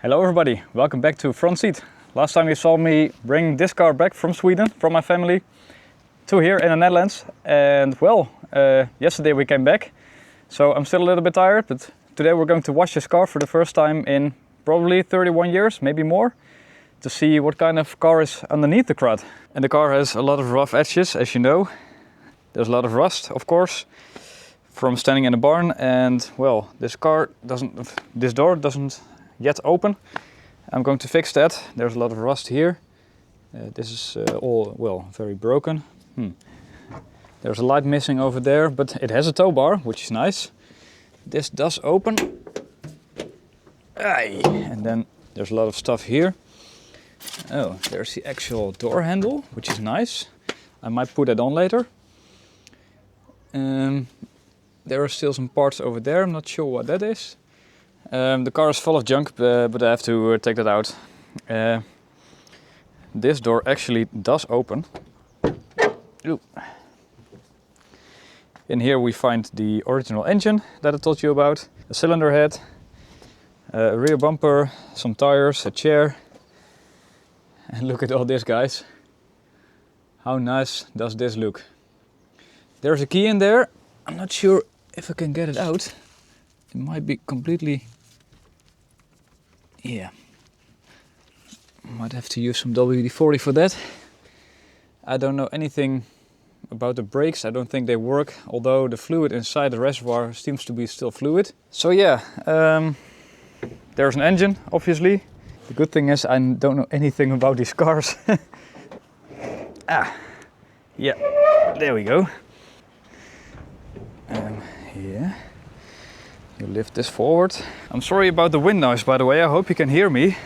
Hello everybody, welcome back to Front Seat. Last time you saw me bring this car back from Sweden, from my family, to here in the Netherlands. And well, yesterday we came back, so I'm still a little bit tired, but today we're going to wash this car for the first time in probably 31 years, maybe more, to see what kind of car is underneath the crud. And the car has a lot of rough edges, as you know. There's a lot of rust, of course, from standing in the barn. And well, this door doesn't yet open. I'm going to fix that. There's a lot of rust here. This is all, well, very broken. There's a light missing over there, but it has a tow bar, which is nice. This does open. Aye. And then there's a lot of stuff here. Oh, there's the actual door handle, which is nice. I might put that on later. There are still some parts over there. I'm not sure what that is. The car is full of junk, but I have to take that out. This door actually does open. Ooh. In here we find the original engine that I told you about, a cylinder head, a rear bumper, some tires, a chair. And look at all this, guys. How nice does this look? There's a key in there. I'm not sure if I can get it out. It might be completely... yeah. Might have to use some WD-40 for that. I don't know anything about the brakes. I don't think they work, although the fluid inside the reservoir seems to be still fluid. So yeah, there's an engine, obviously. The good thing is I don't know anything about these cars. Yeah, there we go. Yeah, you lift this forward. I'm sorry about the wind noise, by the way. I hope you can hear me.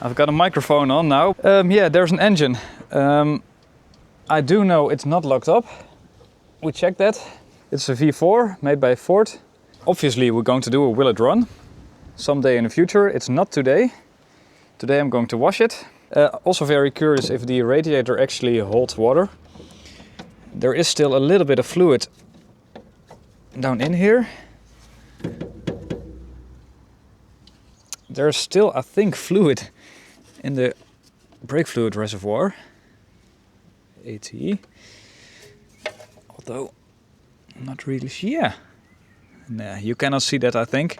I've got a microphone on now. Yeah, there's an engine. I do know it's not locked up. We checked that. It's a V4 made by Ford. Obviously, we're going to do a will it run someday in the future. It's not today. Today I'm going to wash it. Also very curious if the radiator actually holds water. There is still a little bit of fluid down in here. There's still, I think, fluid in the brake fluid reservoir. AT. Although, I'm not really sure. Yeah. Nah, you cannot see that, I think.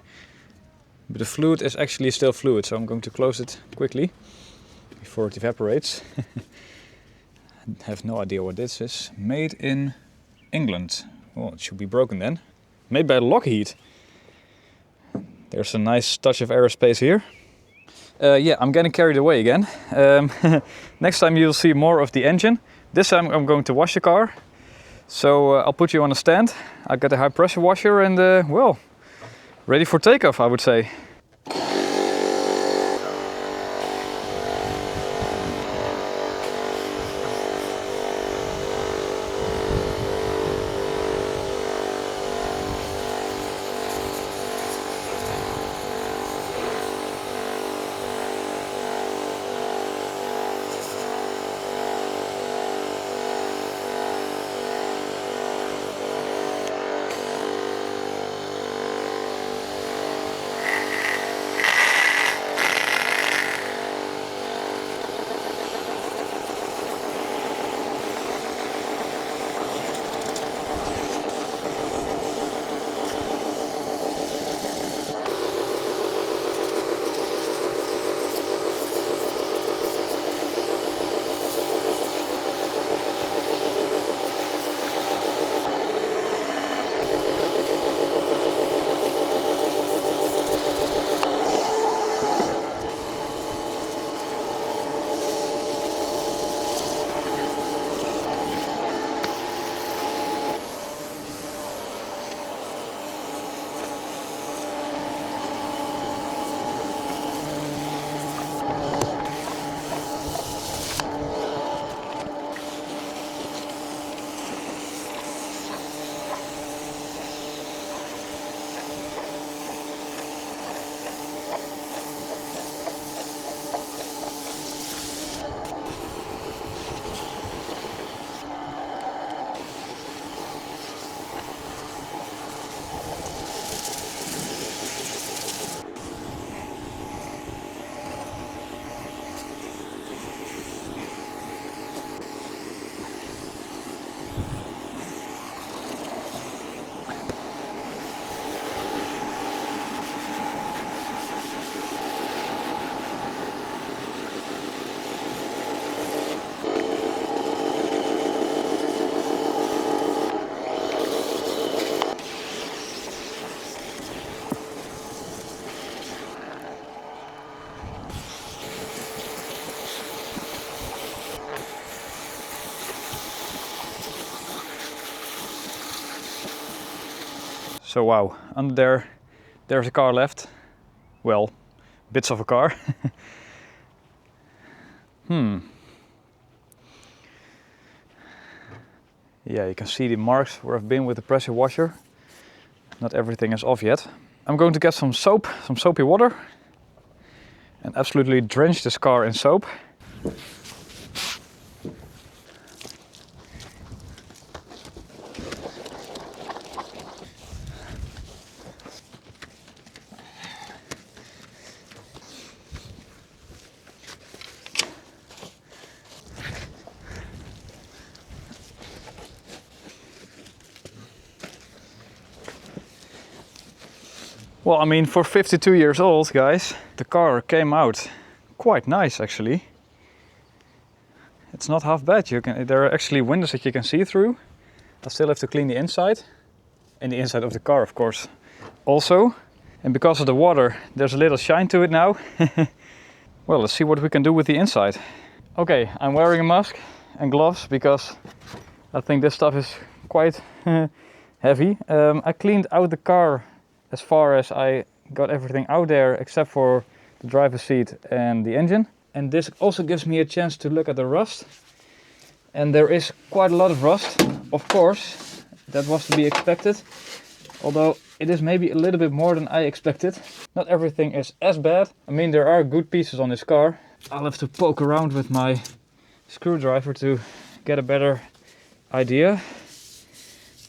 But the fluid is actually still fluid, so I'm going to close it quickly before it evaporates. I have no idea what this is. Made in England. Well, it should be broken then. Made by Lockheed. There's a nice touch of aerospace here. Yeah, I'm getting carried away again. Next time you'll see more of the engine. This time I'm going to wash the car. So I'll put you on a stand. I'll get a high pressure washer and well, ready for takeoff, I would say. So wow, under there, there's a car left. Well, bits of a car. Yeah, you can see the marks where I've been with the pressure washer. Not everything is off yet. I'm going to get some soap, some soapy water, and absolutely drench this car in soap. Well, I mean, for 52 years old, guys, the car came out quite nice, actually. It's not half bad. There are actually windows that you can see through. I still have to clean the inside, and the inside of the car, of course, also. And because of the water, there's a little shine to it now. Well, let's see what we can do with the inside. Okay, I'm wearing a mask and gloves because I think this stuff is quite heavy. I cleaned out the car as far as I got everything out there except for the driver's seat and the engine. And this also gives me a chance to look at the rust. And there is quite a lot of rust, of course. That was to be expected. Although it is maybe a little bit more than I expected. Not everything is as bad. I mean, there are good pieces on this car. I'll have to poke around with my screwdriver to get a better idea.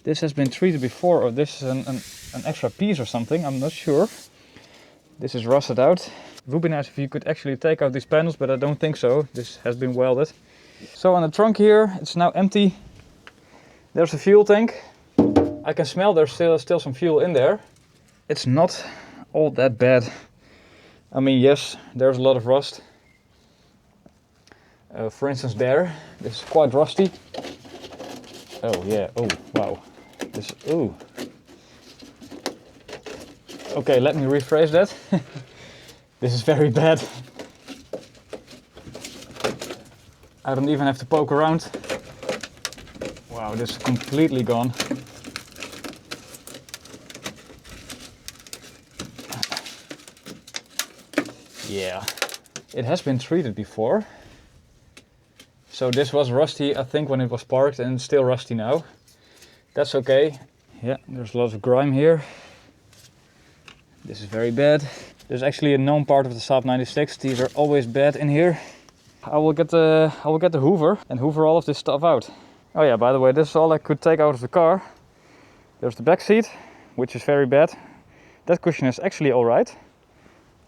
This has been treated before, or this is an extra piece or something, I'm not sure. This is rusted out. It would be nice if you could actually take out these panels, but I don't think so. This has been welded. So on the trunk here, it's now empty. There's a fuel tank. I can smell there's still some fuel in there. It's not all that bad. I mean, yes, there's a lot of rust. For instance there, this is quite rusty. Oh yeah, oh wow. Ooh. Okay, let me rephrase that. This is very bad. I don't even have to poke around. Wow, this is completely gone. Yeah, it has been treated before. So this was rusty, I think, when it was parked, and it's still rusty now. That's okay. Yeah, there's a lot of grime here. This is very bad. There's actually a known part of the Saab 96. These are always bad in here. I will get the hoover and hoover all of this stuff out. Oh yeah, by the way, this is all I could take out of the car. There's the back seat, which is very bad. That cushion is actually all right.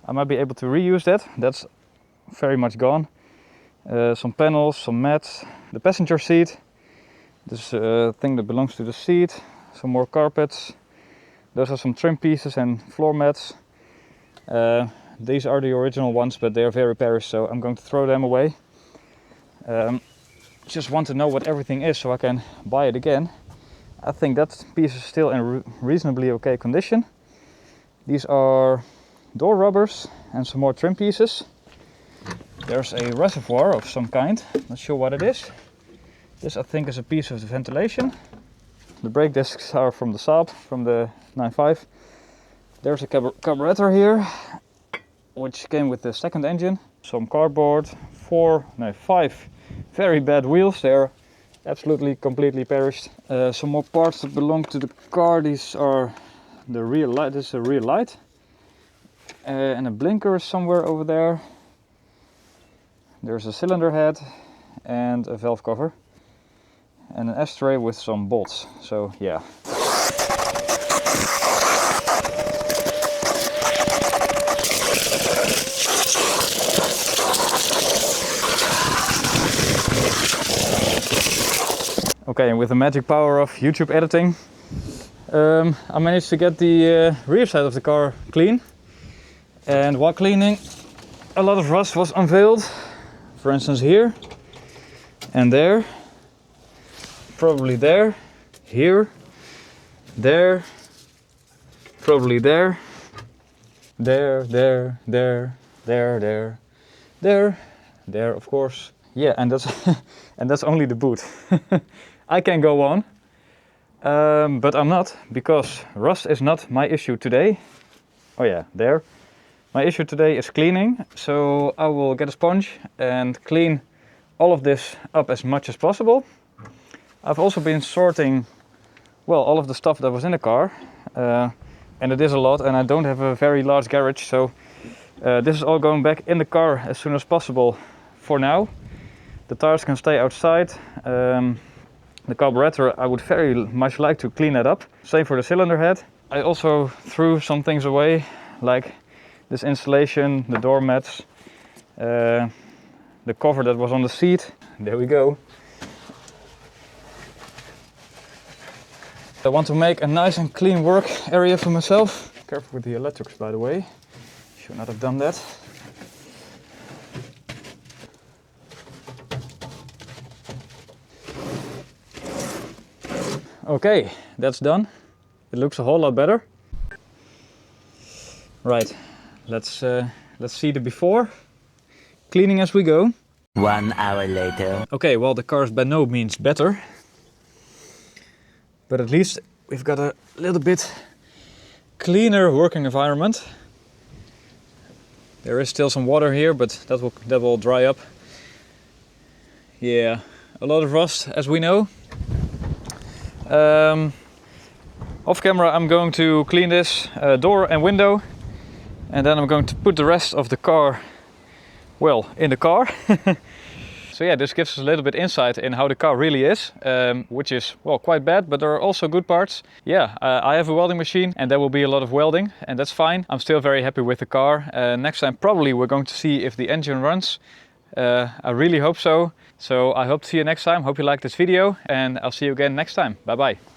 I might be able to reuse that. That's very much gone. Some panels, some mats. The passenger seat. This thing that belongs to the seat. Some more carpets. Those are some trim pieces and floor mats. These are the original ones, but they are very perished, so I'm going to throw them away. Just want to know what everything is so I can buy it again. I think that piece is still in reasonably okay condition. These are door rubbers and some more trim pieces. There's a reservoir of some kind, not sure what it is. This I think is a piece of the ventilation. The brake discs are from the Saab, from the 9.5. There's a carburetor here, which came with the second engine. Some cardboard, 5 very bad wheels. They're absolutely completely perished. Some more parts that belong to the car. These are the rear light. This is a rear light. And a blinker is somewhere over there. There's a cylinder head and a valve cover. And an ashtray with some bolts. So yeah. Okay, and with the magic power of YouTube editing, I managed to get the rear side of the car clean. And while cleaning, a lot of rust was unveiled. For instance here and there. Probably there, here, there, probably there, there, of course. Yeah, and that's and that's only the boot. I can go on, But I'm not, because rust is not my issue today. Oh yeah, there. My issue today is cleaning, so I will get a sponge and clean all of this up as much as possible. I've also been sorting, well, all of the stuff that was in the car, and it is a lot, and I don't have a very large garage, so this is all going back in the car as soon as possible for now. The tires can stay outside. The carburetor, I would very much like to clean that up. Same for the cylinder head. I also threw some things away, like this insulation, the door mats, the cover that was on the seat. There we go. I want to make a nice and clean work area for myself. Careful with the electrics, by the way. Should not have done that. Okay, that's done. It looks a whole lot better. Right, let's see the before. Cleaning as we go. 1 hour later. Okay, well, the car is by no means better, but at least we've got a little bit cleaner working environment. There is still some water here, but that will dry up. Yeah, a lot of rust, as we know. Off camera, I'm going to clean this door and window, and then I'm going to put the rest of the car, well, in the car. So yeah, this gives us a little bit insight in how the car really is, which is, well, quite bad, but there are also good parts. Yeah, I have a welding machine, and there will be a lot of welding, and that's fine. I'm still very happy with the car. Next time probably we're going to see if the engine runs. I really hope so. So I hope to see you next time. Hope you liked this video, and I'll see you again next time. Bye bye.